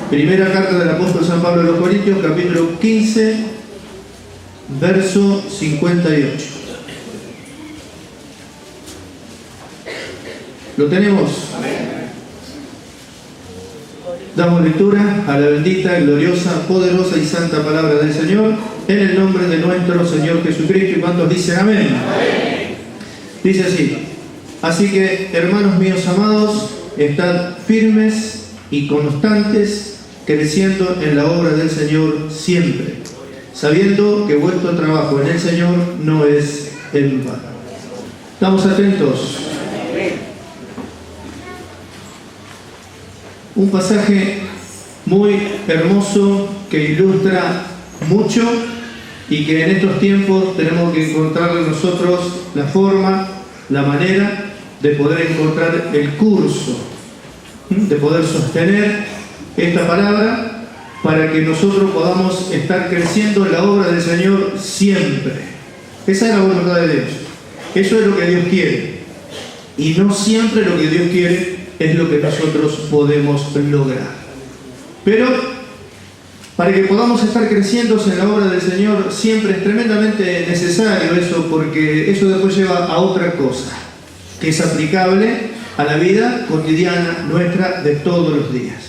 Primera carta del apóstol San Pablo a los Corintios, capítulo 15, verso 58. ¿Lo tenemos? Damos lectura a la bendita, gloriosa, poderosa y santa palabra del Señor, en el nombre de nuestro Señor Jesucristo. ¿Y cuántos dicen amén? Amén. Dice así: así que, hermanos míos amados, estad firmes y constantes, creciendo en la obra del Señor siempre, sabiendo que vuestro trabajo en el Señor no es en vano. Estamos atentos. Un pasaje muy hermoso que ilustra mucho y que en estos tiempos tenemos que encontrar nosotros la forma, la manera de poder encontrar el curso, de poder sostener esta palabra para que nosotros podamos estar creciendo en la obra del Señor siempre. Esa es la voluntad de Dios. Eso es lo que Dios quiere. Y no siempre lo que Dios quiere es lo que nosotros podemos lograr. Pero para que podamos estar creciendo en la obra del Señor siempre es tremendamente necesario eso, porque eso después lleva a otra cosa que es aplicable a la vida cotidiana nuestra de todos los días,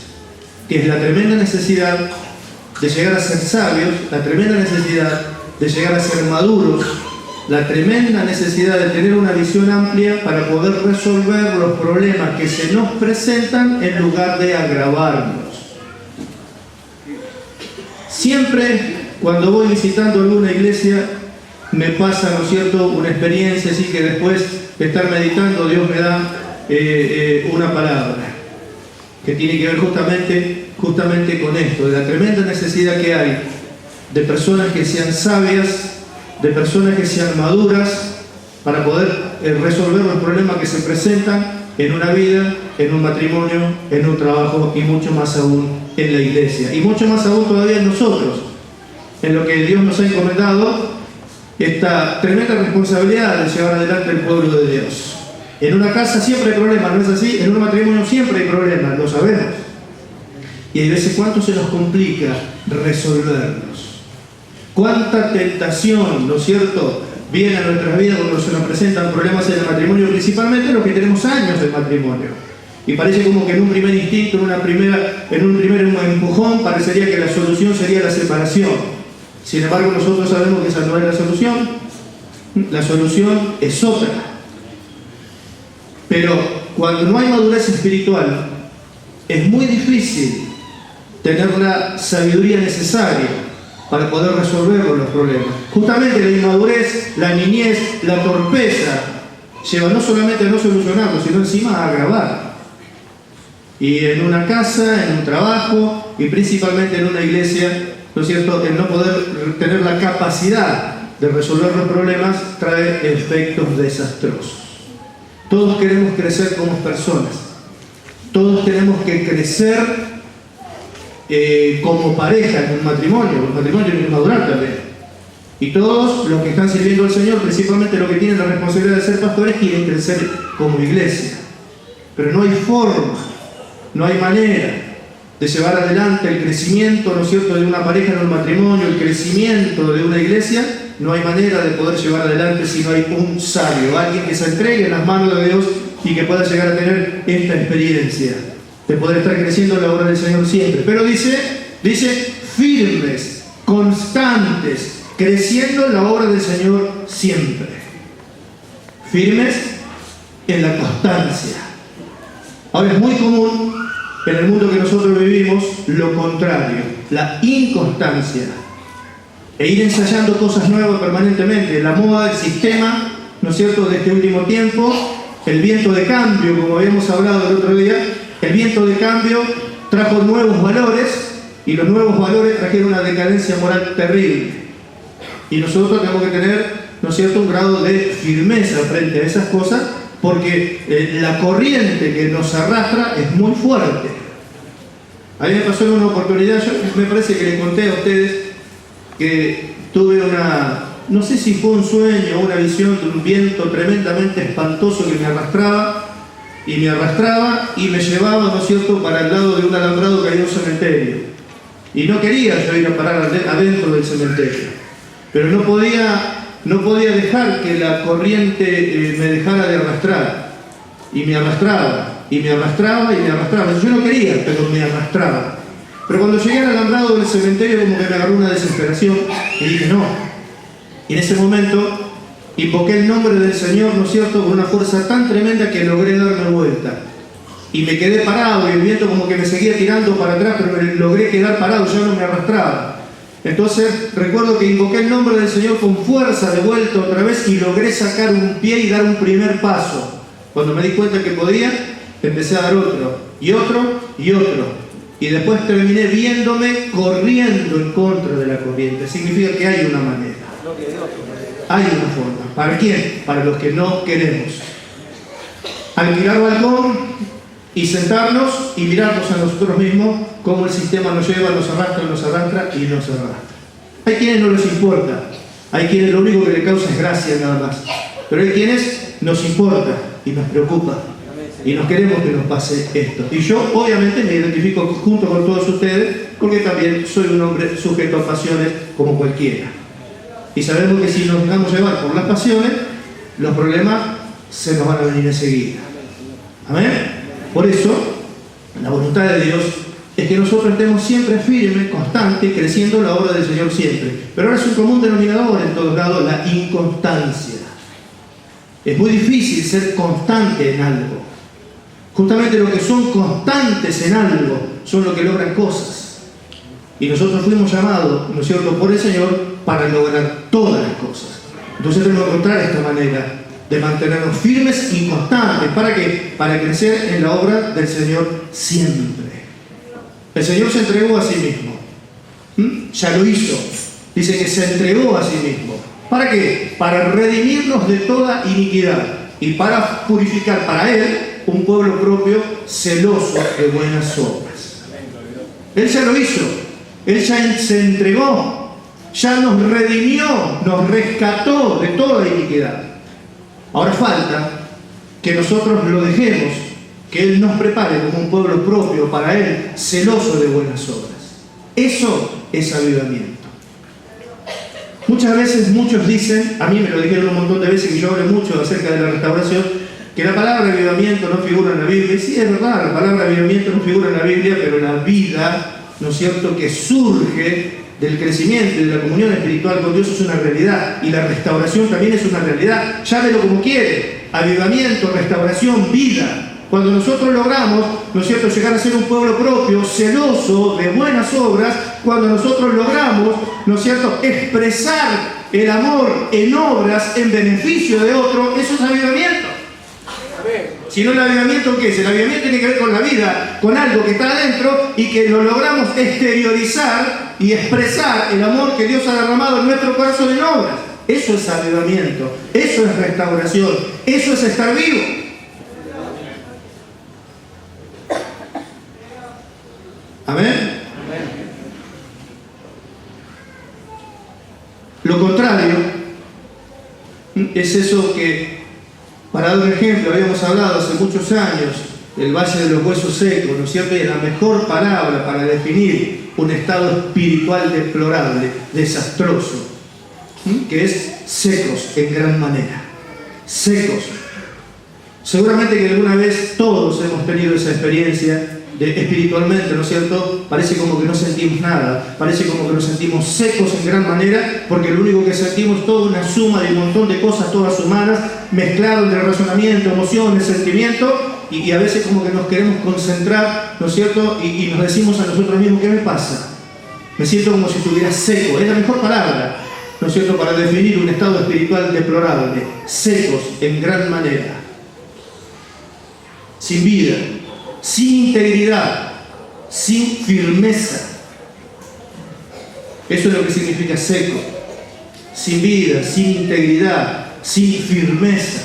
que es la tremenda necesidad de llegar a ser sabios, la tremenda necesidad de llegar a ser maduros, la tremenda necesidad de tener una visión amplia para poder resolver los problemas que se nos presentan en lugar de agravarnos. Siempre cuando voy visitando alguna iglesia me pasa, ¿no es cierto?, una experiencia así que después de estar meditando Dios me da una palabra que tiene que ver justamente con esto, de la tremenda necesidad que hay de personas que sean sabias, de personas que sean maduras para poder resolver los problemas que se presentan en una vida, en un matrimonio, en un trabajo y mucho más aún en la iglesia. Y mucho más aún todavía en nosotros, en lo que Dios nos ha encomendado, esta tremenda responsabilidad de llevar adelante el pueblo de Dios. En una casa siempre hay problemas, ¿no es así? En un matrimonio siempre hay problemas, lo sabemos. Y hay veces cuánto se nos complica resolverlos. Cuánta tentación, ¿no es cierto?, viene a nuestras vidas cuando se nos presentan problemas en el matrimonio, principalmente los que tenemos años de matrimonio. Y parece como que en un primer instinto, en un primer empujón, parecería que la solución sería la separación. Sin embargo, nosotros sabemos que esa no es la solución. La solución es otra. Pero cuando no hay madurez espiritual, es muy difícil tener la sabiduría necesaria para poder resolver los problemas. Justamente la inmadurez, la niñez, la torpeza lleva no solamente a no solucionarlo, sino encima a agravar. Y en una casa, en un trabajo y principalmente en una iglesia, ¿no es cierto?, el no poder tener la capacidad de resolver los problemas trae efectos desastrosos. Todos queremos crecer como personas. Todos tenemos que crecer como pareja en un matrimonio. Los matrimonios tienen que madurar también. Y todos los que están sirviendo al Señor, principalmente los que tienen la responsabilidad de ser pastores, quieren crecer como iglesia. Pero no hay forma, no hay manera de llevar adelante el crecimiento, ¿no es cierto?, de una pareja en un matrimonio, el crecimiento de una iglesia. No hay manera de poder llevar adelante si no hay un sabio, alguien que se entregue en las manos de Dios y que pueda llegar a tener esta experiencia de poder estar creciendo en la obra del Señor siempre. Pero dice firmes, constantes, creciendo en la obra del Señor siempre. Firmes en la constancia. Ahora es muy común en el mundo que nosotros vivimos lo contrario, la inconstancia. E ir ensayando cosas nuevas permanentemente. La moda, el sistema, ¿no es cierto?, de este último tiempo, el viento de cambio, como habíamos hablado el otro día, el viento de cambio trajo nuevos valores y los nuevos valores trajeron una decadencia moral terrible. Y nosotros tenemos que tener, ¿no es cierto?, un grado de firmeza frente a esas cosas, porque la corriente que nos arrastra es muy fuerte. A mí me pasó en una oportunidad, yo me parece que les conté a ustedes que tuve no sé si fue un sueño o una visión de un viento tremendamente espantoso que me arrastraba y me arrastraba y me llevaba, ¿no es cierto?, para el lado de un alambrado que había un cementerio. Y no quería yo ir a parar adentro del cementerio, pero no podía dejar que la corriente me dejara de arrastrar. Y me arrastraba, y me arrastraba, y me arrastraba. Yo no quería, pero me arrastraba. Pero cuando llegué al alambrado del cementerio, como que me agarró una desesperación y dije no. Y en ese momento invoqué el nombre del Señor, ¿no es cierto?, con una fuerza tan tremenda que logré darme vuelta. Y me quedé parado y el viento como que me seguía tirando para atrás, pero logré quedar parado, ya no me arrastraba. Entonces recuerdo que invoqué el nombre del Señor con fuerza de vuelta otra vez y logré sacar un pie y dar un primer paso. Cuando me di cuenta que podía, empecé a dar otro, y otro, y otro. Y después terminé viéndome corriendo en contra de la corriente. Significa que hay una manera. Hay una forma. ¿Para quién? Para los que no queremos. Alquilar balcón y sentarnos y mirarnos a nosotros mismos cómo el sistema nos lleva, nos arrastra y nos arrastra. Hay quienes no les importa. Hay quienes lo único que les causa es gracia nada más. Pero hay quienes nos importa y nos preocupa. Y nos queremos que nos pase esto. Y yo obviamente me identifico junto con todos ustedes porque también soy un hombre sujeto a pasiones como cualquiera. Y sabemos que si nos dejamos llevar por las pasiones, los problemas se nos van a venir enseguida. Amén. Por eso, la voluntad de Dios es que nosotros estemos siempre firmes, constantes, creciendo la obra del Señor siempre. Pero ahora es un común denominador en todos lados, la inconstancia. Es muy difícil ser constante en algo. Justamente los que son constantes en algo son los que logran cosas. Y nosotros fuimos llamados, ¿no es cierto?, por el Señor para lograr todas las cosas. Entonces tenemos que encontrar esta manera de mantenernos firmes y constantes. ¿Para qué? Para crecer en la obra del Señor siempre. El Señor se entregó a sí mismo. Ya lo hizo. Dice que se entregó a sí mismo. ¿Para qué? Para redimirnos de toda iniquidad y para purificar para Él un pueblo propio celoso de buenas obras. Él ya lo hizo. Él ya se entregó. Ya nos redimió, nos rescató de toda iniquidad. Ahora falta que nosotros lo dejemos, que Él nos prepare como un pueblo propio para Él, celoso de buenas obras. Eso es avivamiento. Muchas veces muchos dicen, a mí me lo dijeron un montón de veces, que yo hablo mucho acerca de la restauración, que la palabra avivamiento no figura en la Biblia. Y sí, es verdad, la palabra avivamiento no figura en la Biblia, pero la vida, ¿no es cierto?, que surge del crecimiento y de la comunión espiritual con Dios es una realidad, y la restauración también es una realidad. Llámelo como quiere: avivamiento, restauración, vida. Cuando nosotros logramos, ¿no es cierto?, llegar a ser un pueblo propio, celoso de buenas obras, cuando nosotros logramos, ¿no es cierto?, expresar el amor en obras en beneficio de otro, eso es avivamiento. Si no, el avivamiento, ¿qué es? El avivamiento tiene que ver con la vida, con algo que está adentro y que lo logramos exteriorizar y expresar el amor que Dios ha derramado en nuestro corazón en obras. Eso es avivamiento, eso es restauración, eso es estar vivo. Amén. Lo contrario es eso que, para dar un ejemplo, habíamos hablado hace muchos años del Valle de los Huesos Secos, ¿no es cierto? Y es la mejor palabra para definir un estado espiritual deplorable, desastroso, que es secos en gran manera. Secos. Seguramente que alguna vez todos hemos tenido esa experiencia espiritualmente, ¿no es cierto? Parece como que no sentimos nada, parece como que nos sentimos secos en gran manera, porque lo único que sentimos es toda una suma de un montón de cosas todas humanas, mezclado entre razonamiento, emociones, sentimientos, y a veces como que nos queremos concentrar, ¿no es cierto? Y nos decimos a nosotros mismos: ¿qué me pasa? Me siento como si estuviera seco. Es la mejor palabra, ¿no es cierto?, para definir un estado espiritual deplorable. Secos en gran manera, sin vida, sin integridad, sin firmeza. Eso es lo que significa seco. Sin vida, sin integridad, sin firmeza.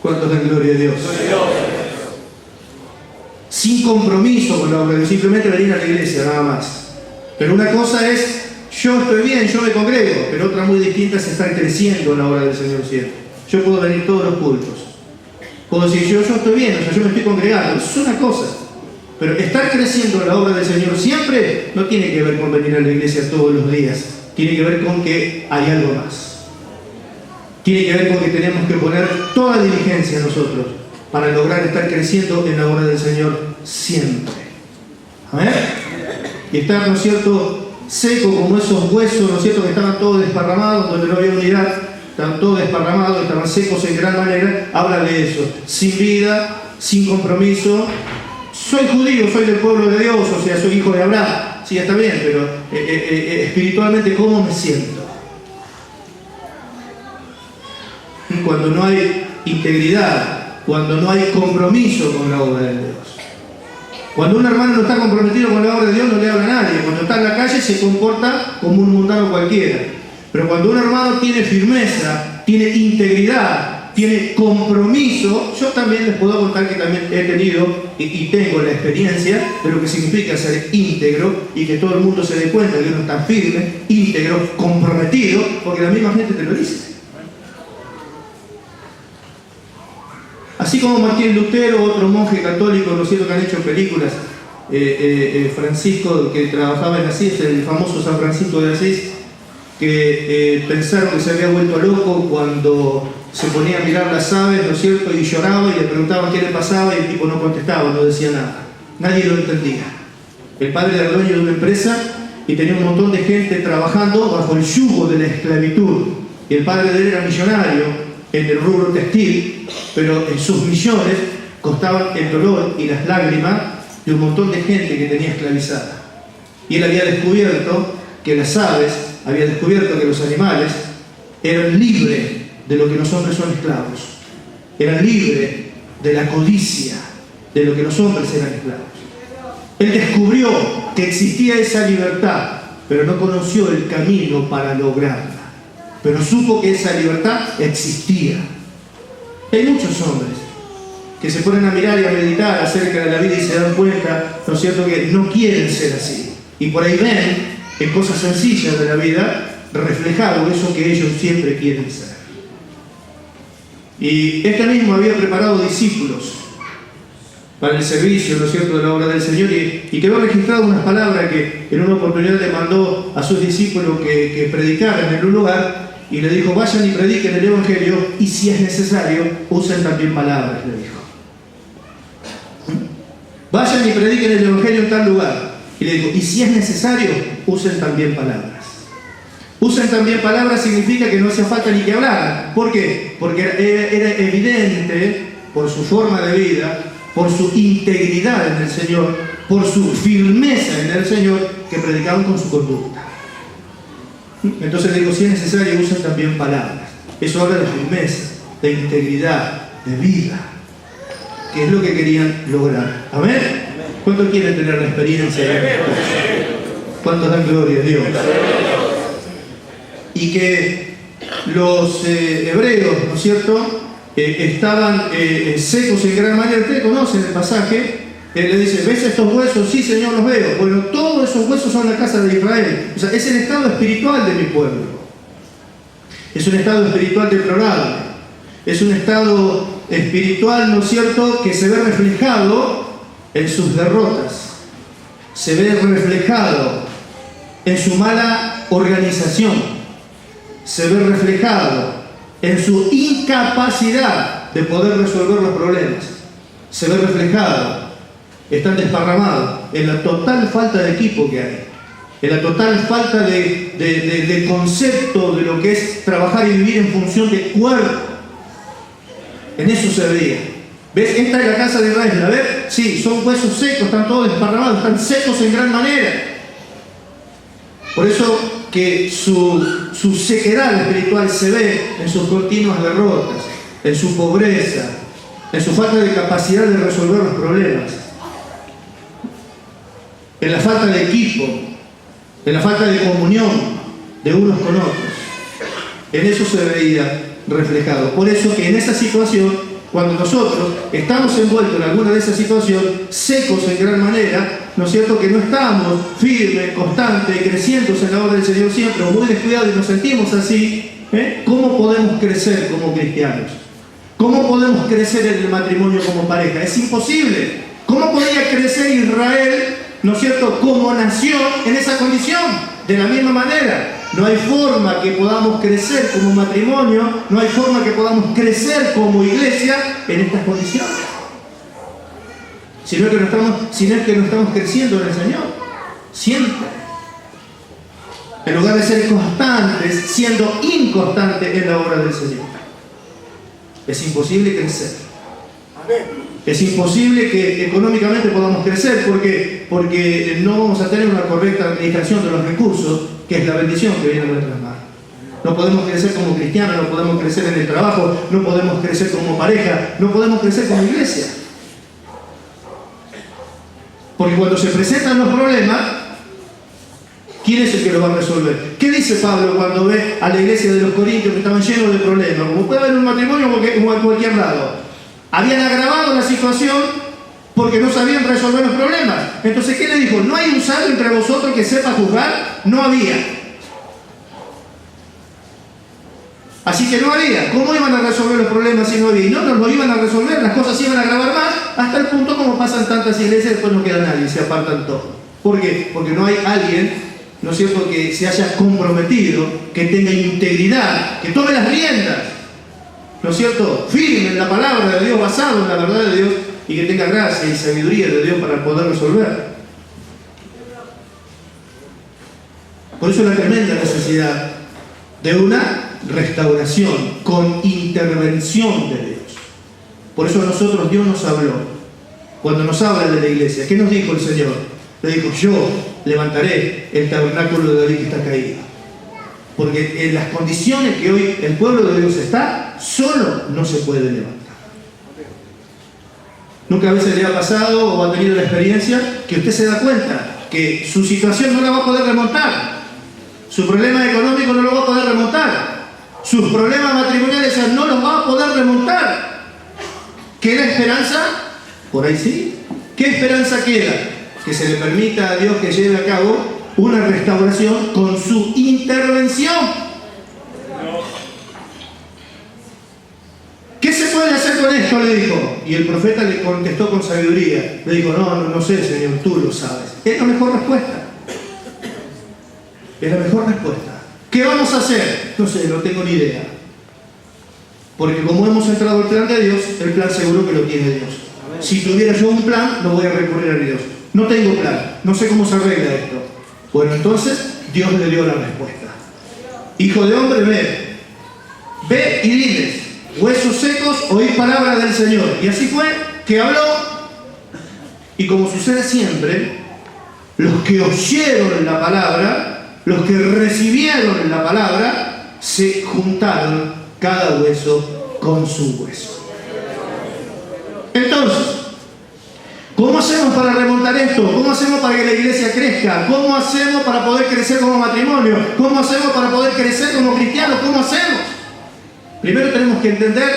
¿Cuántos dan gloria a Dios? Sin compromiso con la obra, simplemente venir a la iglesia, nada más. Pero una cosa es: yo estoy bien, yo me congrego, pero otra muy distinta es estar creciendo en la obra del Señor siempre. Yo puedo venir todos los cultos, Puedo decir, yo estoy bien, o sea, yo me estoy congregando, eso es una cosa. Pero estar creciendo en la obra del Señor siempre no tiene que ver con venir a la iglesia todos los días. Tiene que ver con que hay algo más. Tiene que ver con que tenemos que poner toda diligencia nosotros para lograr estar creciendo en la obra del Señor siempre. Amén. Y estar, ¿no es cierto?, seco como esos huesos, ¿no es cierto?, que estaban todos desparramados, donde no había unidad, estaban todos desparramados, estaban secos en gran manera. Habla de eso, sin vida, sin compromiso. Soy judío, soy del pueblo de Dios, o sea, soy hijo de Abraham. Sí, está bien, pero espiritualmente, ¿cómo me siento? Cuando no hay integridad, cuando no hay compromiso con la obra de Dios. Cuando un hermano no está comprometido con la obra de Dios, no le habla a nadie. Cuando está en la calle se comporta como un mundano cualquiera. Pero cuando un hermano tiene firmeza, tiene integridad, tiene compromiso, yo también les puedo contar que también he tenido y tengo la experiencia de lo que significa ser íntegro y que todo el mundo se dé cuenta que uno está firme, íntegro, comprometido, porque la misma gente te lo dice. Así como Martín Lutero, otro monje católico, ¿no es cierto?, que han hecho películas, Francisco, que trabajaba en Asís, el famoso San Francisco de Asís, que pensaron que se había vuelto loco cuando se ponía a mirar las aves, ¿no es cierto?, y lloraba y le preguntaban qué le pasaba y el tipo no contestaba, no decía nada. Nadie lo entendía. El padre era dueño de una empresa y tenía un montón de gente trabajando bajo el yugo de la esclavitud. Y el padre de él era millonario en el rubro textil, pero en sus millones costaban el dolor y las lágrimas de un montón de gente que tenía esclavizada. Y él había descubierto que las aves, había descubierto que los animales eran libres de lo que los hombres son esclavos, eran libres de la codicia de lo que los hombres eran esclavos. Él descubrió que existía esa libertad, pero no conoció el camino para lograrla. Pero supo que esa libertad existía. Hay muchos hombres que se ponen a mirar y a meditar acerca de la vida y se dan cuenta, ¿no es cierto?, que no quieren ser así. Y por ahí ven en cosas sencillas de la vida reflejado eso que ellos siempre quieren ser. Y este mismo había preparado discípulos para el servicio, ¿no es cierto?, de la obra del Señor, y quedó registrado unas palabras que en una oportunidad le mandó a sus discípulos que predicaran en un lugar. Y le dijo, vayan y prediquen el Evangelio y si es necesario, usen también palabras, le dijo. Vayan y prediquen el Evangelio en tal lugar. Y le dijo, y si es necesario, usen también palabras. Usen también palabras significa que no hace falta ni que hablar. ¿Por qué? Porque era evidente, por su forma de vida, por su integridad en el Señor, por su firmeza en el Señor, que predicaban con su conducta. Entonces le digo, si es necesario, usen también palabras. Eso habla de firmeza, de integridad, de vida, que es lo que querían lograr. ¿Amén? ¿Cuántos quieren tener la experiencia? ¿Cuántos dan gloria a Dios? Y que los hebreos, ¿no es cierto?, estaban secos en gran manera. Ustedes conocen el pasaje. Él le dice, ¿ves estos huesos? Sí, Señor, los veo. Bueno, todos esos huesos son la casa de Israel. O sea, es el estado espiritual de mi pueblo. Es un estado espiritual deplorable. Es un estado espiritual, ¿no es cierto?, que se ve reflejado en sus derrotas. Se ve reflejado en su mala organización. Se ve reflejado en su incapacidad de poder resolver los problemas. Se ve reflejado, están desparramados en la total falta de equipo que hay, en la total falta de concepto de lo que es trabajar y vivir en función de cuerpo. En eso se veía. ¿Ves? Esta es la casa de Israel. ¿La ves? Sí, son huesos secos, están todos desparramados, están secos en gran manera. Por eso que su sequedad espiritual se ve en sus continuas derrotas, en su pobreza, en su falta de capacidad de resolver los problemas, en la falta de equipo, en la falta de comunión de unos con otros. En eso se veía reflejado. Por eso que en esa situación, cuando nosotros estamos envueltos en alguna de esas situaciones, secos en gran manera, ¿no es cierto?, que no estamos firmes, constantes, creciendo en la obra del Señor siempre, o muy descuidados y nos sentimos así, ¿cómo podemos crecer como cristianos? ¿Cómo podemos crecer en el matrimonio como pareja? Es imposible. ¿Cómo podría crecer Israel, ¿no es cierto?, como nación en esa condición? De la misma manera, no hay forma que podamos crecer como matrimonio, no hay forma que podamos crecer como iglesia en estas condiciones. Sino que no estamos creciendo en el Señor. Siempre. En lugar de ser constantes, siendo inconstantes en la obra del Señor. Es imposible crecer. Es imposible que económicamente podamos crecer porque no vamos a tener una correcta administración de los recursos, que es la bendición que viene de nuestras manos. No podemos crecer como cristianos, no podemos crecer en el trabajo, no podemos crecer como pareja, no podemos crecer como iglesia. Porque cuando se presentan los problemas, ¿quién es el que lo va a resolver? ¿Qué dice Pablo cuando ve a la iglesia de los Corintios que estaban llenos de problemas? Como puede haber en un matrimonio o en cualquier lado. Habían agravado la situación porque no sabían resolver los problemas. Entonces, ¿qué le dijo? ¿No hay un sabio entre vosotros que sepa juzgar? No había. Así que no había. ¿Cómo iban a resolver los problemas si no había? Y no nos lo iban a resolver, las cosas iban a agravar más, hasta el punto como pasan tantas iglesias, después no queda nadie, se apartan todos. ¿Por qué? Porque no hay alguien, ¿no es cierto?, que se haya comprometido, que tenga integridad, que tome las riendas, ¿no es cierto?, firme en la palabra de Dios, basado en la verdad de Dios, y que tenga gracia y sabiduría de Dios para poder resolver. Por eso la tremenda necesidad de una restauración con intervención de Dios. Por eso a nosotros Dios nos habló. Cuando nos habla de la iglesia, ¿qué nos dijo el Señor? Le dijo: yo levantaré el tabernáculo de David que está caído. Porque en las condiciones que hoy el pueblo de Dios está, solo no se puede levantar. ¿Nunca a veces le ha pasado o ha tenido la experiencia que usted se da cuenta que su situación no la va a poder remontar? Su problema económico no lo va a poder remontar. Sus problemas matrimoniales ya no los va a poder remontar. ¿Queda esperanza? Por ahí sí. ¿Qué esperanza queda? Que se le permita a Dios que lleve a cabo una restauración con su intervención. ¿Qué se puede hacer con esto?, le dijo. Y el profeta le contestó con sabiduría. Le dijo: no sé, Señor, tú lo sabes. Es la mejor respuesta. Es la mejor respuesta. ¿Qué vamos a hacer? No sé, no tengo ni idea. Porque como hemos entrado al plan de Dios, el plan seguro que lo tiene Dios. Si tuviera yo un plan, no voy a recurrir a Dios. No tengo plan, no sé cómo se arregla esto. Bueno, entonces Dios le dio la respuesta. Hijo de hombre, ve y diles: huesos secos, oí palabra del Señor. Y así fue que habló. Y como sucede siempre, los que oyeron la palabra, los que recibieron la palabra, se juntaron cada hueso con su hueso. Entonces, ¿cómo hacemos para remontar esto? ¿Cómo hacemos para que la iglesia crezca? ¿Cómo hacemos para poder crecer como matrimonio? ¿Cómo hacemos para poder crecer como cristianos? ¿Cómo hacemos? Primero tenemos que entender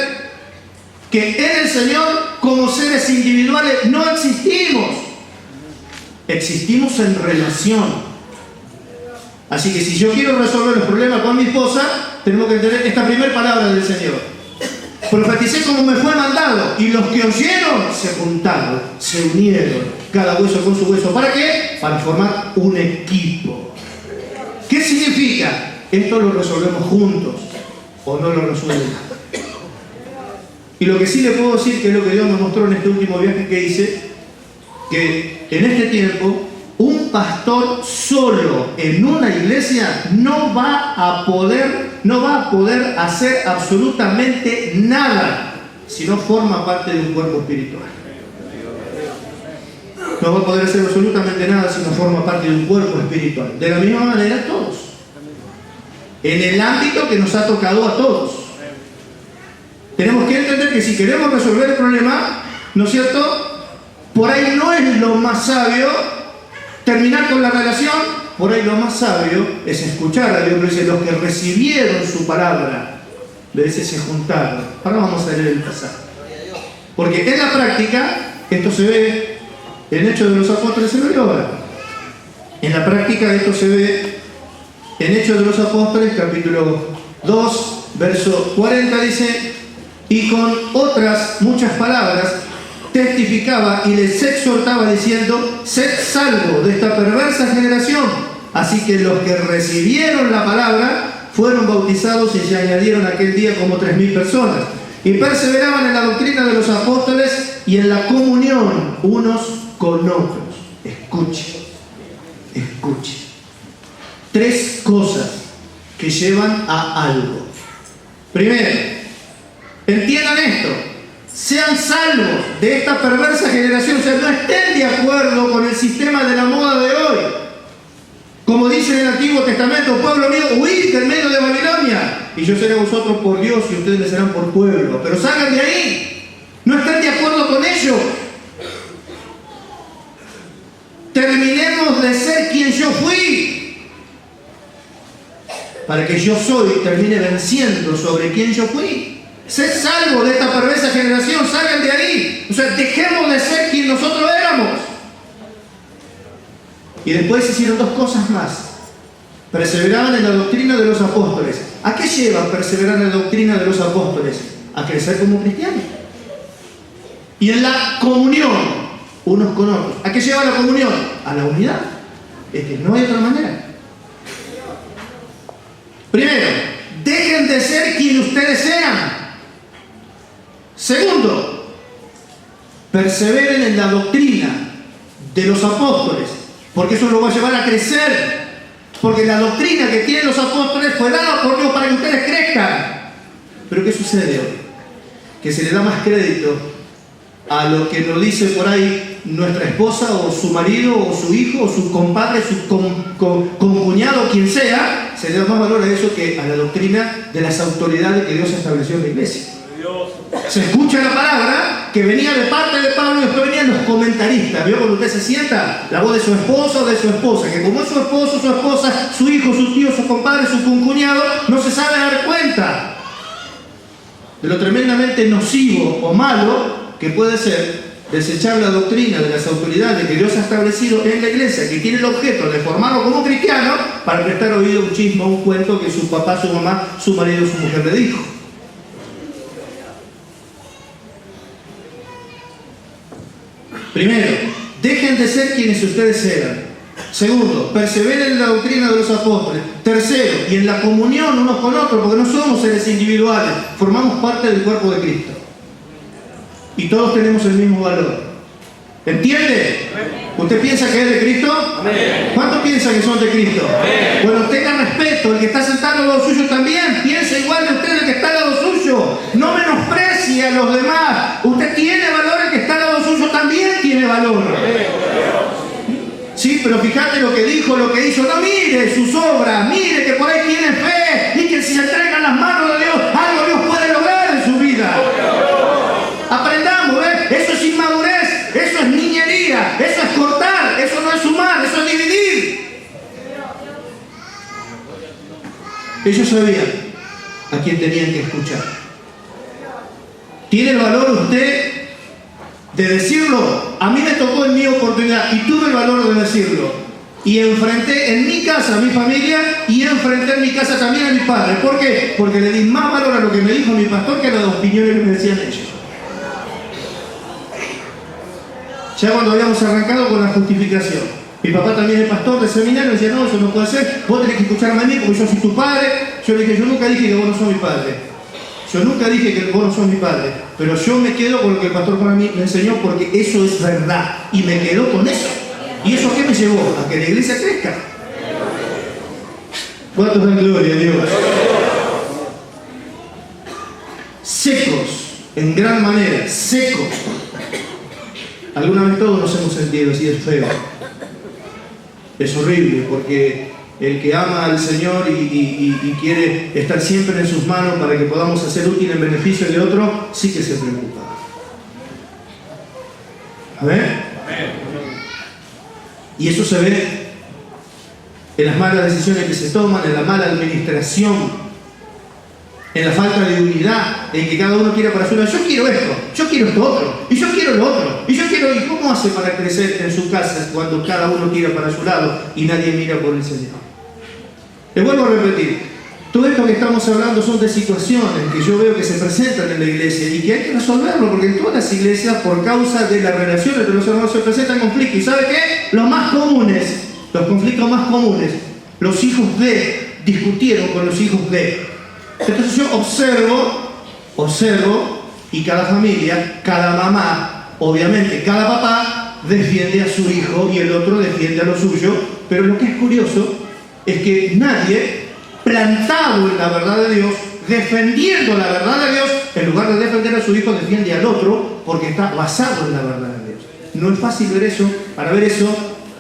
que en el Señor, como seres individuales, no existimos. Existimos en relación. Así que si yo quiero resolver los problemas con mi esposa, tenemos que entender esta primera palabra del Señor. Profeticé como me fue mandado, y los que oyeron se juntaron, se unieron, cada hueso con su hueso. ¿Para qué? Para formar un equipo. ¿Qué significa? Esto lo resolvemos juntos, o no lo resuelven. Y lo que sí le puedo decir, que es lo que Dios me mostró en este último viaje que hice, que en este tiempo un pastor solo en una iglesia no va a poder hacer absolutamente nada si no forma parte de un cuerpo espiritual. No va a poder hacer absolutamente nada si no forma parte de un cuerpo espiritual. De la misma manera todos. En el ámbito que nos ha tocado a todos. Tenemos que entender que si queremos resolver el problema, ¿no es cierto?, por ahí no es lo más sabio terminar con la relación. Por ahí lo más sabio es escuchar a Dios. Dice: los que recibieron su palabra, de ese se juntaron. Ahora vamos a leer el pasaje. Porque en la práctica, esto se ve en Hechos de los Apóstoles, se ve ahora. En la práctica esto se ve en Hechos de los Apóstoles, capítulo 2, verso 40, dice: y con otras muchas palabras testificaba y les exhortaba diciendo: sed salvos de esta perversa generación. Así que los que recibieron la palabra fueron bautizados y se añadieron aquel día como 3.000 personas. Y perseveraban en la doctrina de los apóstoles y en la comunión unos con otros. Escuche, escuche. 3 cosas que llevan a algo. Primero, entiendan esto: sean salvos de esta perversa generación. O sea, no estén de acuerdo con el sistema de la moda de hoy. Como dice en el Antiguo Testamento: pueblo mío, huid del medio de Babilonia, y yo seré a vosotros por Dios y ustedes me serán por pueblo. Pero salgan de ahí. No estén de acuerdo con ellos. Terminemos de ser quien yo fui, para que yo soy termine venciendo sobre quien yo fui. Sed salvo de esta perversa generación, salgan de ahí. O sea, dejemos de ser quien nosotros éramos. Y después hicieron 2 cosas más. Perseveraban en la doctrina de los apóstoles. ¿A qué lleva perseverar en la doctrina de los apóstoles? A crecer como cristianos. Y en la comunión unos con otros. ¿A qué lleva la comunión? A la unidad. Es que no hay otra manera. Primero, dejen de ser quien ustedes sean. Segundo, perseveren en la doctrina de los apóstoles, porque eso los va a llevar a crecer. Porque la doctrina que tienen los apóstoles fue dada por Dios para que ustedes crezcan. Pero ¿qué sucede hoy? Que se le da más crédito a lo que nos dice por ahí nuestra esposa, o su marido, o su hijo, o su compadre, su concuñado, quien sea. Se le da más valor a eso que a la doctrina de las autoridades que Dios estableció en la iglesia. Se escucha la palabra que venía de parte de Pablo y después venían los comentaristas. ¿Vio cuando usted se sienta? La voz de su esposo o de su esposa, que como es su esposo, su esposa, su hijo, su tío, su compadre, su concuñado, no se sabe dar cuenta de lo tremendamente nocivo o malo que puede ser desechar la doctrina de las autoridades que Dios ha establecido en la iglesia, que tiene el objeto de formarlo como cristiano, para prestar oído a un chisme, a un cuento que su papá, su mamá, su marido, su mujer le dijo. Primero, dejen de ser quienes ustedes eran. Segundo, perseveren en la doctrina de los apóstoles. Tercero, y en la comunión unos con otros, porque no somos seres individuales, formamos parte del cuerpo de Cristo. Y todos tenemos el mismo valor. ¿Entiende? ¿Usted piensa que es de Cristo? ¿Cuántos piensan que son de Cristo? Bueno, tenga respeto. El que está sentado al lado suyo también piensa igual de usted, el que está al lado suyo. No menosprecie a los demás. Usted tiene valor, el que está al lado suyo también tiene valor. Sí, pero fíjate lo que dijo, lo que hizo. No mire sus obras, mire que por ahí tiene fe y que si se entregan las manos de Dios, algo Dios puede lograr en su vida. Aprendamos, eso es inmadurez, eso es niñería, eso es cortar, eso no es sumar, eso es dividir. Ellos sabían a quién tenían que escuchar. ¿Tiene el valor usted de decirlo? A mí me tocó en mi oportunidad y tuve el valor de decirlo. Y enfrenté en mi casa a mi familia y enfrenté en mi casa también a mi padre. ¿Por qué? Porque le di más valor a lo que me dijo mi pastor que a las opiniones que me decían ellos. Ya cuando habíamos arrancado con la justificación, mi papá también es pastor de seminario, decía: no, eso no puede ser, vos tenés que escucharme a mí porque yo soy tu padre. Yo le dije: yo nunca dije que vos no sos mi padre, yo nunca dije que vos no sos mi padre, pero yo me quedo con lo que el pastor para mí me enseñó, porque eso es verdad, y me quedo con eso. ¿Y eso qué me llevó? A que la iglesia crezca. ¿Cuántos dan gloria a Dios? Secos, en gran manera, secos. Alguna vez todos nos hemos sentido así, es feo. Es horrible, porque el que ama al Señor y quiere estar siempre en sus manos para que podamos hacer útil en beneficio de otro, sí que se preocupa. ¿Amén? Y eso se ve en las malas decisiones que se toman, en la mala administración, en la falta de unidad, en que cada uno quiera para su lado. Yo quiero esto, yo quiero esto otro, y yo quiero lo otro, y yo quiero... ¿Y cómo hace para crecer en su casa cuando cada uno tira para su lado y nadie mira por el Señor? Les vuelvo a repetir, Todo esto que estamos hablando son de situaciones que yo veo que se presentan en la iglesia y que hay que resolverlo, porque en todas las iglesias, por causa de la relación entre los hermanos, se presentan conflictos. ¿Y sabe qué? Los conflictos más comunes, los hijos de discutieron con los hijos de. Entonces yo observo, y cada familia, cada mamá, obviamente cada papá defiende a su hijo y el otro defiende a lo suyo, pero lo que es curioso es que nadie plantado en la verdad de Dios, defendiendo la verdad de Dios, en lugar de defender a su hijo, defiende al otro porque está basado en la verdad de Dios. No es fácil ver eso. Para ver eso,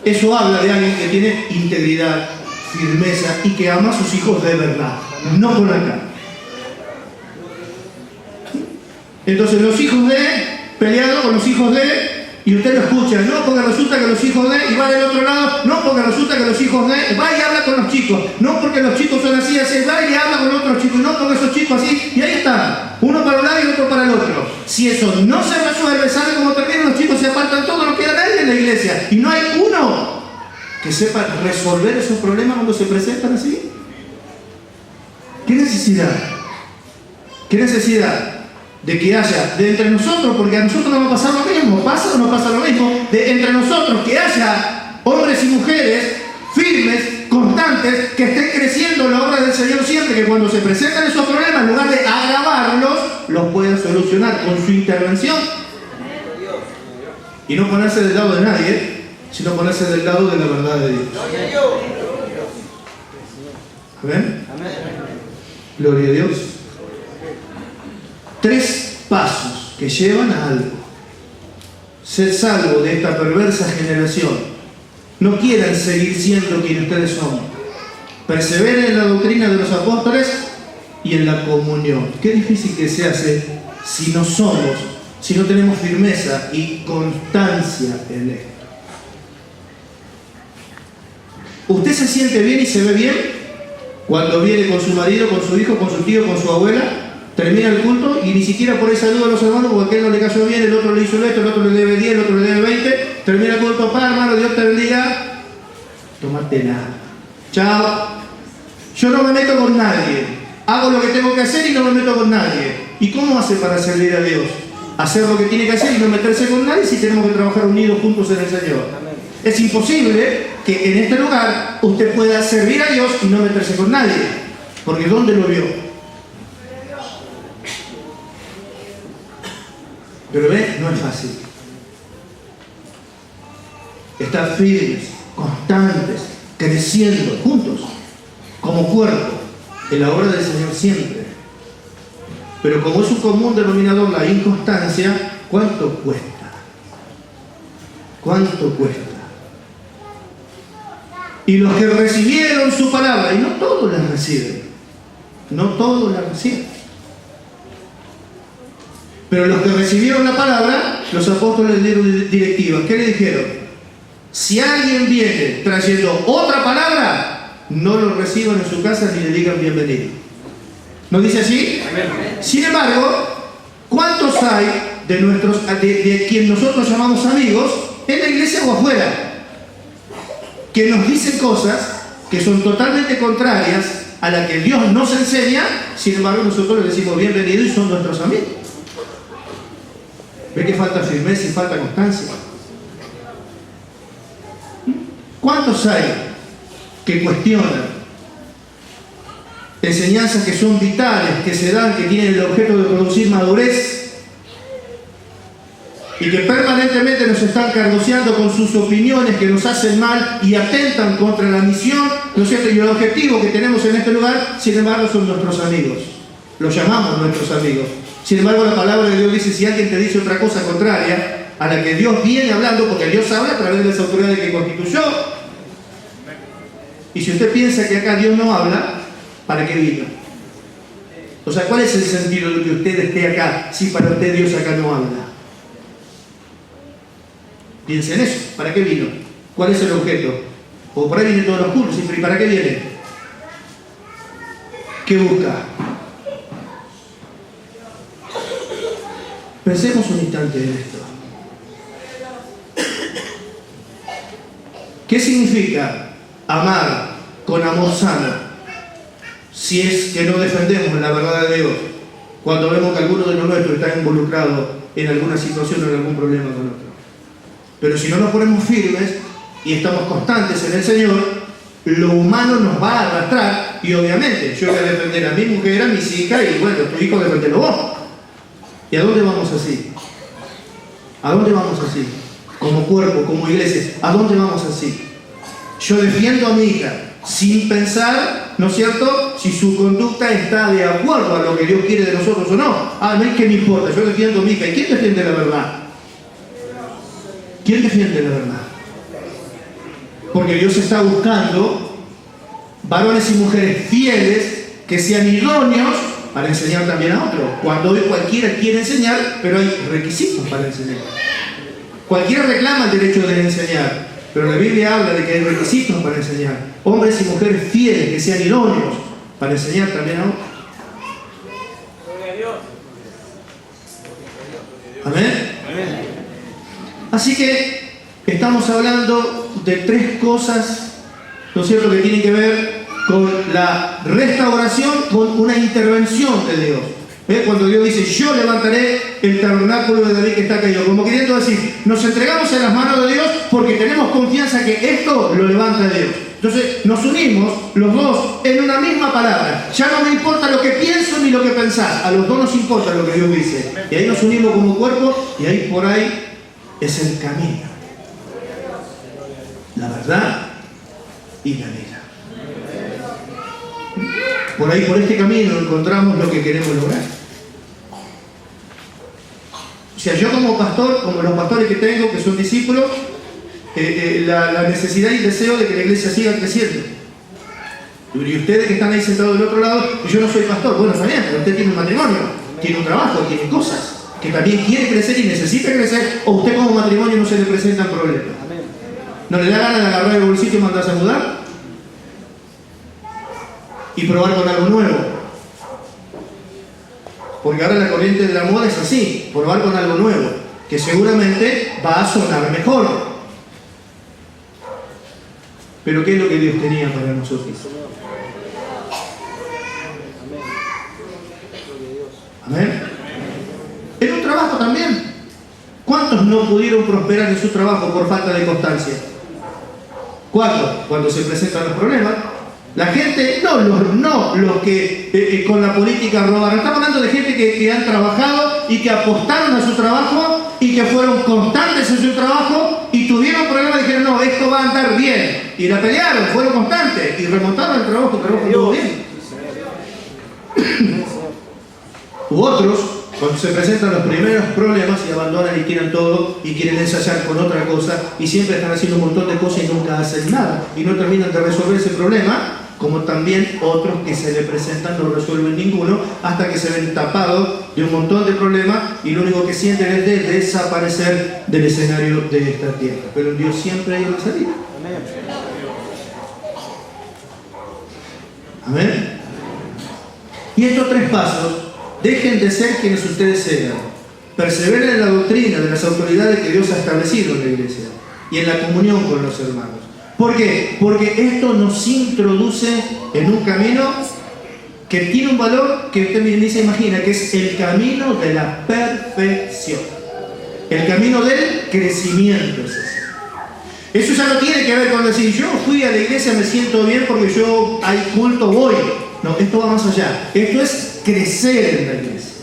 eso habla de alguien que tiene integridad, firmeza y que ama a sus hijos de verdad, no con la carne. Entonces los hijos de peleando con los hijos de, y usted lo escucha, no porque resulta que los hijos de, y va del otro lado, no porque resulta que los hijos de, va y habla con los chicos, no porque los chicos son así, va y habla con otros chicos, no porque esos chicos así, y ahí están, uno para un lado y otro para el otro. Si eso no se resuelve, ¿sabe cómo terminan? Los chicos se apartan todos, no queda nadie en la iglesia, y no hay uno que sepa resolver esos problemas cuando se presentan así. ¿Qué necesidad? ¿Qué necesidad? De que haya de entre nosotros, porque a nosotros nos va a pasar lo mismo, ¿pasa o no pasa lo mismo? De entre nosotros que haya hombres y mujeres firmes, constantes, que estén creciendo la obra del Señor siempre, que cuando se presentan esos problemas, en lugar de agravarlos, los puedan solucionar con su intervención. Y no ponerse del lado de nadie, sino ponerse del lado de la verdad de Dios. ¿Amén? Gloria a Dios. 3 pasos que llevan a algo. Ser salvo de esta perversa generación. No quieran seguir siendo quien ustedes son. Perseveren en la doctrina de los apóstoles y en la comunión. Qué difícil que se hace si no somos, si no tenemos firmeza y constancia en esto. ¿Usted se siente bien y se ve bien cuando viene con su marido, con su hijo, con su tío, con su abuela? Termina el culto y ni siquiera por ahí saluda a los hermanos porque aquel no le cayó bien, el otro le hizo esto, el otro le debe 10, el otro le debe 20. Termina el culto, hermano, Dios te bendiga. Tómate nada. Chao. Yo no me meto con nadie. Hago lo que tengo que hacer y no me meto con nadie. ¿Y cómo hace para servir a Dios? Hacer lo que tiene que hacer y no meterse con nadie si tenemos que trabajar unidos juntos en el Señor. Es imposible que en este lugar usted pueda servir a Dios y no meterse con nadie. Porque ¿dónde lo vio? Pero no es fácil. Estar firmes, constantes, creciendo juntos, como cuerpo, en la obra del Señor siempre. Pero como es un común denominador la inconstancia, ¿cuánto cuesta? ¿Cuánto cuesta? Y los que recibieron su palabra, y no todos la reciben, no todos la reciben. Pero los que recibieron la palabra, los apóstoles dieron directivas. ¿Qué le dijeron? Si alguien viene trayendo otra palabra, no lo reciban en su casa ni le digan bienvenido. ¿No dice así? Sin embargo, ¿cuántos hay de quien nosotros llamamos amigos en la iglesia o afuera? Que nos dicen cosas que son totalmente contrarias a las que Dios nos enseña, sin embargo nosotros les decimos bienvenido y son nuestros amigos. ¿Ve que falta firmeza y falta constancia? ¿Cuántos hay que cuestionan enseñanzas que son vitales, que se dan, que tienen el objeto de producir madurez y que permanentemente nos están cargoseando con sus opiniones que nos hacen mal y atentan contra la misión, ¿no es cierto?, y el objetivo que tenemos en este lugar? Sin embargo son nuestros amigos, los llamamos nuestros amigos. Sin embargo, la palabra de Dios dice, si alguien te dice otra cosa contraria a la que Dios viene hablando, porque Dios habla a través de las autoridades que constituyó. Y si usted piensa que acá Dios no habla, ¿para qué vino? O sea, ¿cuál es el sentido de que usted esté acá si para usted Dios acá no habla? Piensa en eso, ¿para qué vino? ¿Cuál es el objeto? O por ahí vienen todos los cultos, ¿y para qué viene? ¿Qué busca? Pensemos un instante en esto. ¿Qué significa amar con amor sano? si es que no defendemos la verdad de Dios, cuando vemos que alguno de los nuestros está involucrado en alguna situación o en algún problema con otro. Pero si no nos ponemos firmes y estamos constantes en el Señor, lo humano nos va a arrastrar y obviamente yo voy a defender a mi mujer, a mis hijas y bueno, tu hijo defendelo vos. ¿Y a dónde vamos así? ¿A dónde vamos así? Como cuerpo, como iglesia, ¿a dónde vamos así? Yo defiendo a mi hija sin pensar, ¿no es cierto?, si su conducta está de acuerdo a lo que Dios quiere de nosotros o no. No es que me importa, yo defiendo a mi hija. ¿Y quién defiende la verdad? ¿Quién defiende la verdad? Porque Dios está buscando varones y mujeres fieles que sean idóneos para enseñar también a otros. Cuando hoy cualquiera quiere enseñar, pero hay requisitos para enseñar. Cualquiera reclama el derecho de enseñar, pero la Biblia habla de que hay requisitos para enseñar. Hombres y mujeres fieles que sean idóneos para enseñar también a otros. Amén. Así que estamos hablando de tres cosas, ¿no es cierto?, que tienen que ver con la restauración, con una intervención de Dios. Cuando Dios dice, yo levantaré el tabernáculo de David que está caído, como queriendo decir, nos entregamos en las manos de Dios porque tenemos confianza que esto lo levanta Dios. Entonces nos unimos los dos en una misma palabra. Ya no me importa lo que pienso ni lo que pensás, a los dos nos importa lo que Dios dice. Y ahí nos unimos como cuerpo y ahí por ahí es el camino, la verdad y la vida. Por ahí, por este camino, encontramos lo que queremos lograr. O sea, yo como pastor, como los pastores que tengo, que son discípulos, la necesidad y el deseo de que la iglesia siga creciendo. Y ustedes que están ahí sentados del otro lado, y yo no soy pastor, bueno, está bien, pero usted tiene un matrimonio, tiene un trabajo, tiene cosas que también quiere crecer y necesita crecer, o usted como matrimonio no se le presentan problemas. ¿No le da ganas de agarrar el bolsillo y mandarse a mudar? Y probar con algo nuevo. Porque ahora la corriente de la moda es así, probar con algo nuevo, que seguramente va a sonar mejor. Pero ¿qué es lo que Dios tenía para nosotros? Amén. En un trabajo también. ¿Cuántos no pudieron prosperar en su trabajo por falta de constancia? ¿Cuántos? Cuando se presentan los problemas. La gente, no los que con la política robaron. Estamos hablando de gente que han trabajado y que apostaron a su trabajo y que fueron constantes en su trabajo y tuvieron problemas y dijeron, no, esto va a andar bien. Y la pelearon, fueron constantes y remontaron el trabajo estuvo bien. U otros, cuando se presentan los primeros problemas y abandonan y tiran todo y quieren ensayar con otra cosa y siempre están haciendo un montón de cosas y nunca hacen nada y no terminan de resolver ese problema, como también otros que se le presentan no resuelven ninguno hasta que se ven tapados de un montón de problemas y lo único que sienten es de desaparecer del escenario de esta tierra. Pero en Dios siempre hay una salida. Amén. Y estos tres pasos: dejen de ser quienes ustedes sean, perseveren en la doctrina de las autoridades que Dios ha establecido en la iglesia y en la comunión con los hermanos. ¿Por qué? Porque esto nos introduce en un camino que tiene un valor que usted ni se imagina, que es el camino de la perfección, el camino del crecimiento. Es ese. Eso ya no tiene que ver con decir, yo fui a la iglesia, me siento bien porque yo hay culto, voy. No, esto va más allá. Esto es crecer en la iglesia.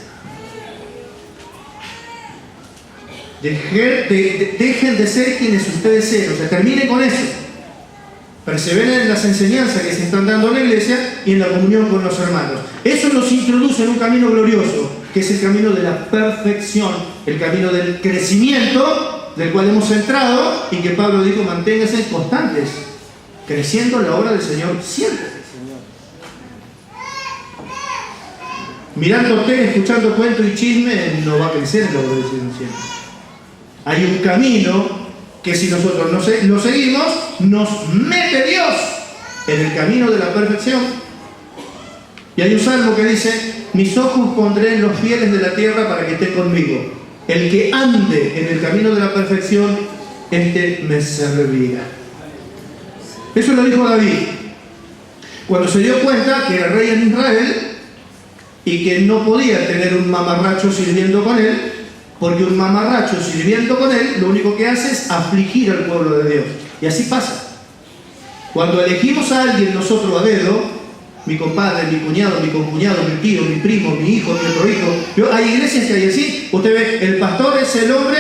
Dejen de ser quienes ustedes sean. O sea, terminen con eso. Perseveren en las enseñanzas que se están dando en la iglesia y en la comunión con los hermanos. Eso nos introduce en un camino glorioso, que es el camino de la perfección, el camino del crecimiento, del cual hemos entrado y que Pablo dijo, manténganse constantes, creciendo en la obra del Señor siempre. Mirando tele, escuchando cuentos y chisme, no va a crecer en la obra del Señor siempre. Hay un camino que si nosotros lo seguimos, nos mete Dios en el camino de la perfección. Y hay un salmo que dice, mis ojos pondré en los fieles de la tierra para que esté conmigo. El que ande en el camino de la perfección, este me servirá. Eso lo dijo David. cuando se dio cuenta que era rey en Israel y que no podía tener un mamarracho sirviendo con él, porque un mamarracho sirviendo con él lo único que hace es afligir al pueblo de Dios. Y así pasa. Cuando elegimos a alguien nosotros a dedo, mi compadre, mi cuñado, mi concuñado, mi tío, mi primo, mi hijo, mi otro hijo, hay iglesias que hay así. Usted ve, el pastor es el hombre,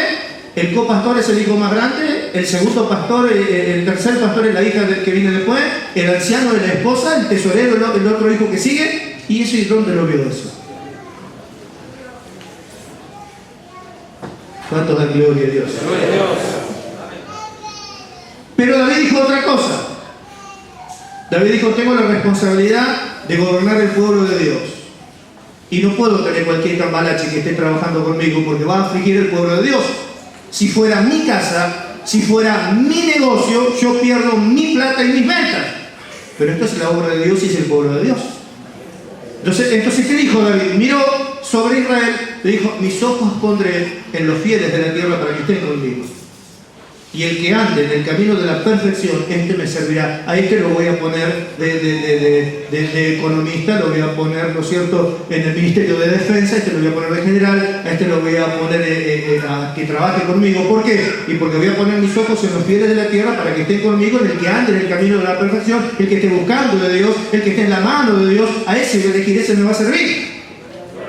el copastor es el hijo más grande, el segundo pastor, el tercer pastor es la hija que viene después, el anciano es la esposa, el tesorero el otro hijo que sigue. ¿Y eso y dónde lo vio eso? ¿Cuántos dan gloria a Dios? Gloria a Dios. Pero David dijo otra cosa. David dijo, tengo la responsabilidad de gobernar el pueblo de Dios. Y no puedo tener cualquier cambalache que esté trabajando conmigo porque va a afligir el pueblo de Dios. Si fuera mi casa, si fuera mi negocio, yo pierdo mi plata y mis ventas. Pero esto es la obra de Dios y es el pueblo de Dios. Entonces ¿qué dijo David? Miró sobre Israel, le dijo, mis ojos pondré en los fieles de la tierra para que estén conmigo. Y el que ande en el camino de la perfección, este me servirá. A este lo voy a poner de economista, lo voy a poner, ¿no es cierto?, en el Ministerio de Defensa, este lo voy a poner de general, a este lo voy a poner a que trabaje conmigo. ¿Por qué? Y porque voy a poner mis ojos en los fieles de la tierra para que estén conmigo, en el que ande en el camino de la perfección, el que esté buscando de Dios, el que esté en la mano de Dios, a ese voy a elegir, ese me va a servir.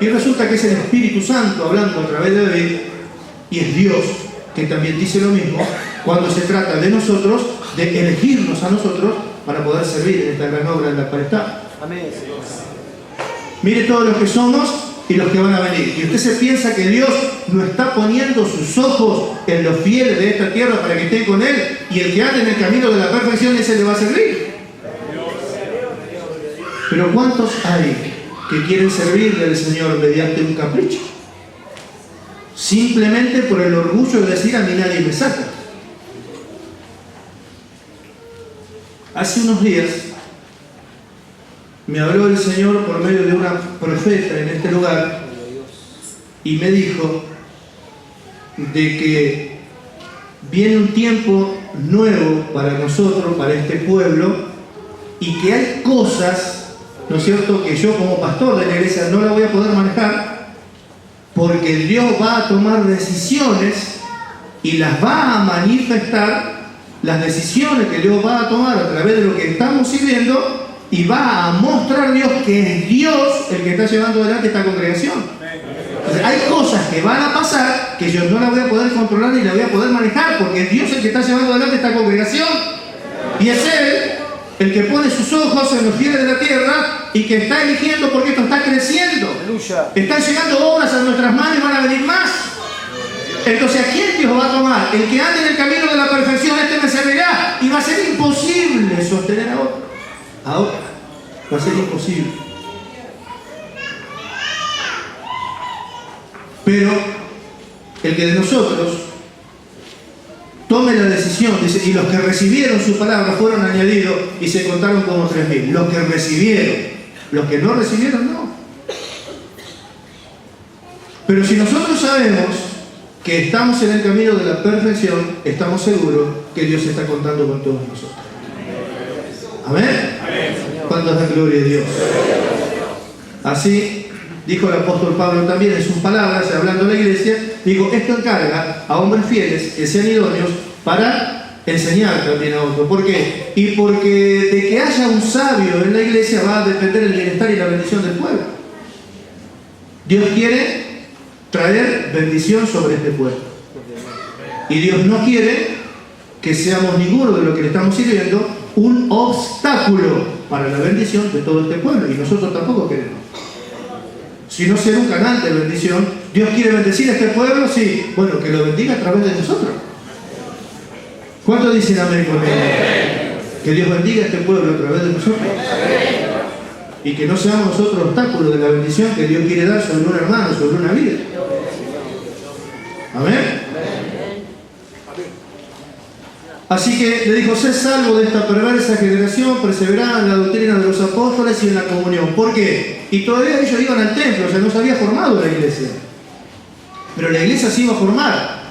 Y resulta que es el Espíritu Santo hablando a través de David, y es Dios que también dice lo mismo cuando se trata de nosotros, de elegirnos a nosotros para poder servir en esta gran obra en la cual estamos. Amén. Mire todos los que somos y los que van a venir. Y usted se piensa que Dios no está poniendo sus ojos en los fieles de esta tierra para que estén con Él, y el que ande en el camino de la perfección, ese le va a servir. Pero ¿cuántos hay que quieren servirle al Señor mediante un capricho? Simplemente por el orgullo de decir, a mí nadie me saca. Hace unos días me habló el Señor por medio de una profeta en este lugar y me dijo de que viene un tiempo nuevo para nosotros, para este pueblo, y que hay cosas, ¿no es cierto?, que yo como pastor de la iglesia no la voy a poder manejar, porque Dios va a tomar decisiones y las va a manifestar, las decisiones que Dios va a tomar a través de lo que estamos sirviendo, y va a mostrar Dios que es Dios el que está llevando adelante esta congregación. Entonces, hay cosas que van a pasar que yo no las voy a poder controlar ni las voy a poder manejar, porque es Dios el que está llevando adelante esta congregación, y es Él el que pone sus ojos en los fieles de la tierra y que está eligiendo, porque esto está creciendo. Aleluya. Están llegando obras a nuestras manos y van a venir más. Entonces, ¿a quién Dios va a tomar? El que ande en el camino de la perfección, este me servirá. Y va a ser imposible sostener a otro. A otro. Va a ser imposible. Pero el que de nosotros tome la decisión, dice, y los que recibieron su palabra fueron añadidos y se contaron como 3.000. Los que recibieron, los que no recibieron, no. Pero si nosotros sabemos que estamos en el camino de la perfección, estamos seguros que Dios está contando con todos nosotros. Amén. ¿Cuántos dan gloria a Dios? Así dijo el apóstol Pablo también en sus palabras, hablando a la iglesia, dijo, esto encarga a hombres fieles que sean idóneos para enseñar también a otros. ¿Por qué? Y porque de que haya un sabio en la iglesia va a depender el bienestar y la bendición del pueblo. Dios quiere traer bendición sobre este pueblo. Y Dios no quiere que seamos ninguno de los que le estamos sirviendo un obstáculo para la bendición de todo este pueblo. Y nosotros tampoco queremos. Sino ser un canal de bendición. Dios quiere bendecir a este pueblo, sí. Bueno, que lo bendiga a través de nosotros. ¿Cuántos dicen amén conmigo? Que Dios bendiga a este pueblo a través de nosotros. Y que no seamos nosotros obstáculos de la bendición que Dios quiere dar sobre un hermano, sobre una vida. Amén. Así que le dijo, sé salvo de esta perversa generación, perseverá en la doctrina de los apóstoles y en la comunión. ¿Por qué? Y todavía ellos iban al templo, o sea, no se había formado la iglesia. Pero la iglesia se iba a formar.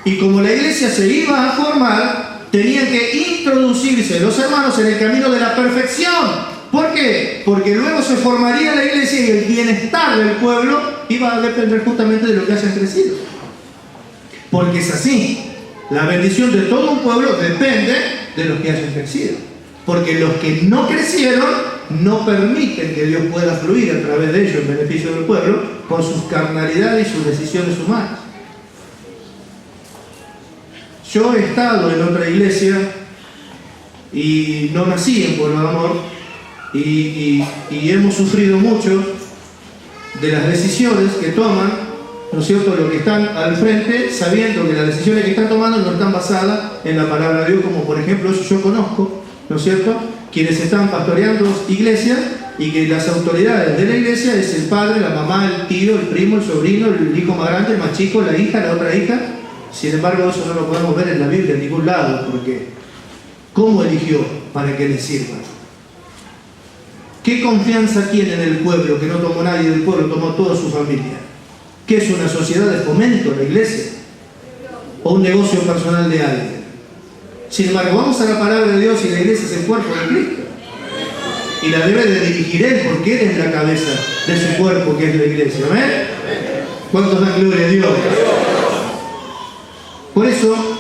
Y como la iglesia se iba a formar, tenían que introducirse los hermanos en el camino de la perfección. ¿Por qué? Porque luego se formaría la iglesia y el bienestar del pueblo iba a depender justamente de lo que hayan crecido. Porque es así. La bendición de todo un pueblo depende de los que hayan crecido. Porque los que no crecieron no permiten que Dios pueda fluir a través de ellos en beneficio del pueblo por sus carnalidades y sus decisiones humanas. Yo he estado en otra iglesia y no nací en Pueblo de Amor y hemos sufrido mucho de las decisiones que toman, ¿no es cierto?, los que están al frente, sabiendo que las decisiones que están tomando no están basadas en la palabra de Dios, como por ejemplo eso yo conozco, ¿no es cierto?, quienes están pastoreando iglesias y que las autoridades de la iglesia es el padre, la mamá, el tío, el primo, el sobrino, el hijo más grande, el más chico, la hija, la otra hija. Sin embargo, eso no lo podemos ver en la Biblia en ningún lado, porque ¿cómo eligió para que les sirva? ¿Qué confianza tiene en el pueblo que no tomó nadie del pueblo, tomó toda su familia? ¿Qué es una sociedad de fomento, la iglesia? ¿O un negocio personal de alguien? Sin embargo, vamos a la palabra de Dios y la iglesia es el cuerpo de Cristo. Y la debe de dirigir Él, porque Él es la cabeza de su cuerpo, que es la iglesia. ¿Amén? ¿Cuántos dan gloria a Dios? Por eso,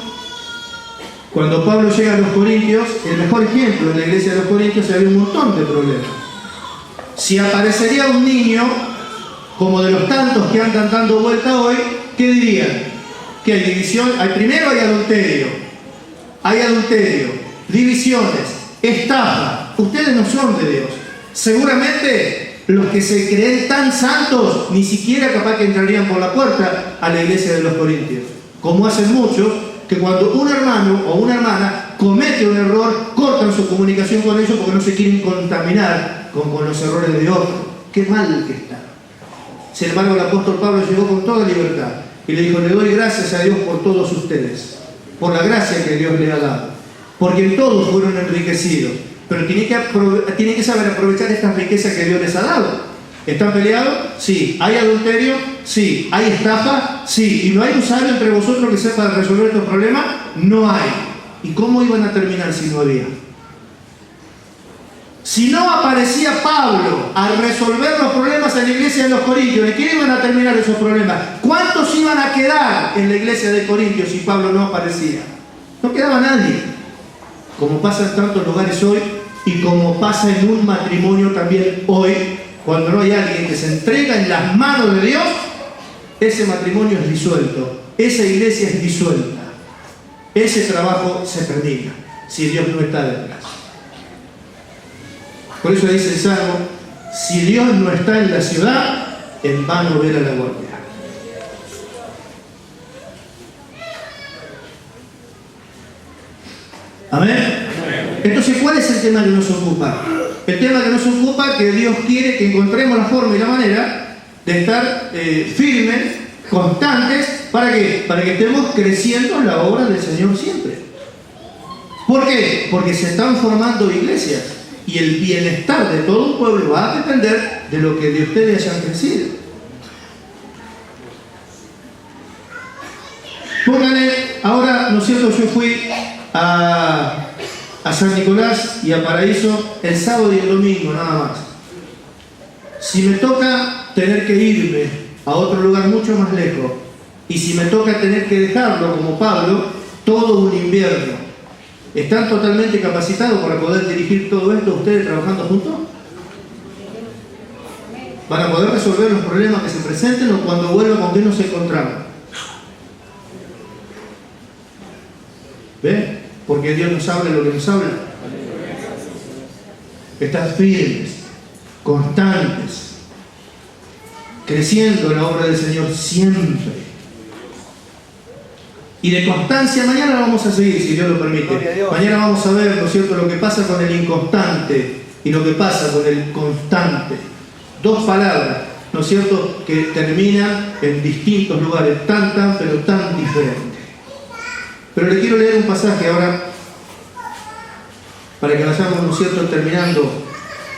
cuando Pablo llega a los Corintios, el mejor ejemplo en la iglesia de los Corintios, había un montón de problemas. Si aparecería un niño, como de los tantos que andan dando vuelta hoy, ¿qué dirían? Que hay división, primero hay adulterio, divisiones, estafa. Ustedes no son de Dios. Seguramente los que se creen tan santos, ni siquiera capaz que entrarían por la puerta a la iglesia de los Corintios. Como hacen muchos, que cuando un hermano o una hermana comete un error, cortan su comunicación con ellos porque no se quieren contaminar con los errores de otros. Qué mal que está. Sin embargo, el apóstol Pablo llegó con toda libertad y le dijo: le doy gracias a Dios por todos ustedes, por la gracia que Dios le ha dado, porque en todos fueron enriquecidos, pero tienen que saber aprovechar esta riqueza que Dios les ha dado. ¿Están peleados? Sí. ¿Hay adulterio? Sí. ¿Hay estafa? Sí. ¿Y no hay un sabio entre vosotros que sepa resolver estos problemas? No hay. ¿Y cómo iban a terminar si no había? Si no aparecía Pablo a resolver los problemas en la iglesia de los Corintios, ¿de qué iban a terminar esos problemas? ¿Cuántos iban a quedar en la iglesia de Corintios si Pablo no aparecía? No quedaba nadie. Como pasa en tantos lugares hoy y como pasa en un matrimonio también hoy, cuando no hay alguien que se entrega en las manos de Dios, ese matrimonio es disuelto, esa iglesia es disuelta, ese trabajo se termina si Dios no está detrás. Por eso dice el Salmo: si Dios no está en la ciudad, en vano vela la guardia. ¿Amén? Entonces, ¿cuál es el tema que nos ocupa? El tema que nos ocupa, que Dios quiere que encontremos la forma y la manera de estar firmes, constantes. ¿Para qué? Para que estemos creciendo en la obra del Señor siempre. ¿Por qué? Porque se están formando iglesias y el bienestar de todo un pueblo va a depender de lo que de ustedes hayan crecido. Pónganle, ahora, ¿no es cierto? Yo fui a San Nicolás y a Paraíso el sábado y el domingo, nada más. Si me toca tener que irme a otro lugar mucho más lejos, y si me toca tener que dejarlo como Pablo, todo un invierno, ¿están totalmente capacitados para poder dirigir todo esto ustedes trabajando juntos? ¿Van a poder resolver los problemas que se presenten o cuando vuelvan con qué nos encontramos? ¿Ven? Porque Dios nos habla lo que nos habla. Estar firmes, constantes, creciendo en la obra del Señor siempre. Y de constancia, mañana vamos a seguir, si Dios lo permite. Mañana vamos a ver, ¿no es cierto?, lo que pasa con el inconstante y lo que pasa con el constante. Dos palabras, ¿no es cierto?, que terminan en distintos lugares, pero tan diferentes. Pero le quiero leer un pasaje ahora, para que vayamos, ¿no es cierto?, terminando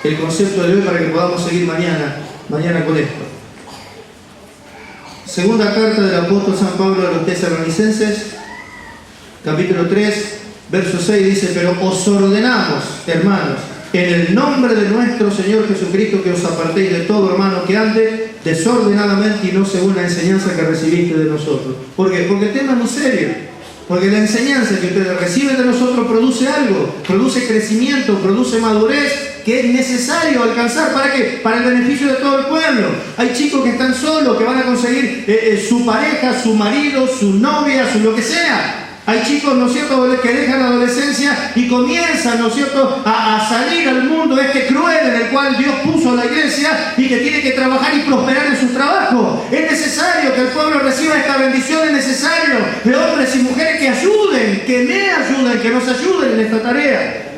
el concepto de hoy, para que podamos seguir mañana con esto. Segunda carta del apóstol San Pablo a los Tesalonicenses, capítulo 3, verso 6, dice: pero os ordenamos, hermanos, en el nombre de nuestro Señor Jesucristo, que os apartéis de todo hermano que ande desordenadamente y no según la enseñanza que recibiste de nosotros. ¿Por qué? Porque el tema es muy serio. Porque la enseñanza que ustedes reciben de nosotros produce algo, produce crecimiento, produce madurez, que es necesario alcanzar. ¿Para qué? Para el beneficio de todo el pueblo. Hay chicos que están solos, que van a conseguir su pareja, su marido, su novia, su lo que sea. Hay chicos, ¿no es cierto?, que dejan la adolescencia y comienzan, ¿no es cierto?, a salir al mundo este cruel en el cual Dios puso a la iglesia y que tiene que trabajar y prosperar en su trabajo. Es necesario que el pueblo reciba esta bendición, es necesario de hombres y mujeres que ayuden, que me ayuden, que nos ayuden en esta tarea.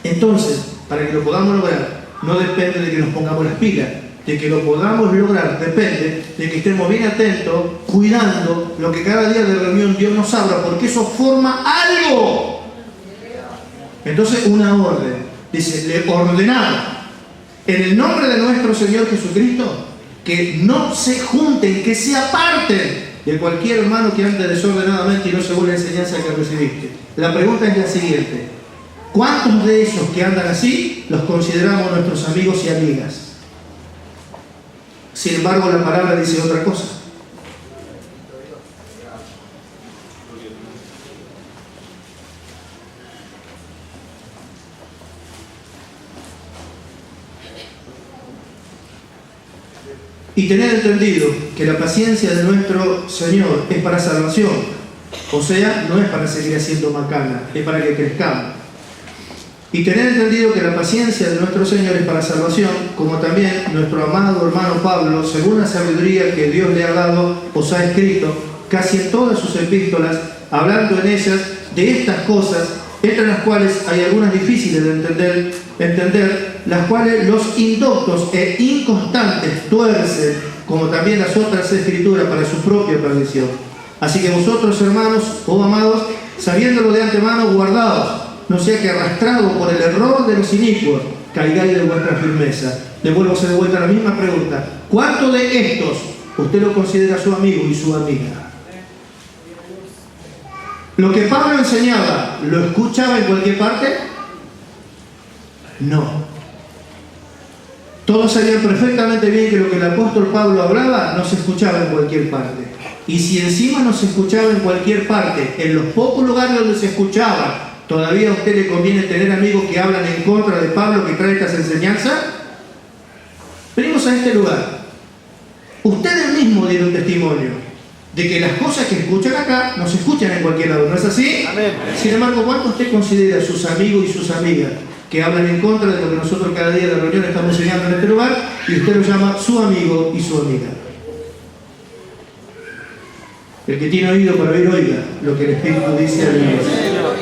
Entonces, para que lo podamos lograr, no depende de que nos pongamos las pilas. De que lo podamos lograr depende de que estemos bien atentos, cuidando lo que cada día de reunión Dios nos habla, porque eso forma algo. Entonces, una orden. Dice, le ordenaba en el nombre de nuestro Señor Jesucristo que no se junten, que se aparten de cualquier hermano que ande desordenadamente y no según la enseñanza que recibiste. La pregunta es la siguiente: ¿cuántos de esos que andan así los consideramos nuestros amigos y amigas? Sin embargo, la palabra dice otra cosa. Y tener entendido que la paciencia de nuestro Señor es para salvación. O sea, no es para seguir haciendo macana, es para que crezcamos. Y tener entendido que la paciencia de nuestro Señor es para salvación, como también nuestro amado hermano Pablo, según la sabiduría que Dios le ha dado, os ha escrito casi en todas sus epístolas, hablando en ellas de estas cosas, entre las cuales hay algunas difíciles de entender, las cuales los indoctos e inconstantes tuercen, como también las otras escrituras, para su propia perdición. Así que vosotros, hermanos, oh amados, sabiéndolo de antemano, guardaos, no sea que arrastrado por el error de los inicuos, caigáis de vuestra firmeza. Devuélvose de vuelta la misma pregunta: ¿cuánto de estos usted lo considera su amigo y su amiga? ¿Lo que Pablo enseñaba, lo escuchaba en cualquier parte? No. Todos sabían perfectamente bien que lo que el apóstol Pablo hablaba no se escuchaba en cualquier parte. Y si encima no se escuchaba en cualquier parte, en los pocos lugares donde se escuchaba, ¿todavía a usted le conviene tener amigos que hablan en contra de Pablo, que trae estas enseñanzas? Venimos a este lugar. Ustedes mismos dieron testimonio de que las cosas que escuchan acá no se escuchan en cualquier lado, ¿no es así? Amén. Sin embargo, ¿cuánto usted considera sus amigos y sus amigas que hablan en contra de lo que nosotros cada día de reunión estamos enseñando en este lugar, y usted lo llama su amigo y su amiga? El que tiene oído para oír, oiga lo que el Espíritu dice a la iglesia.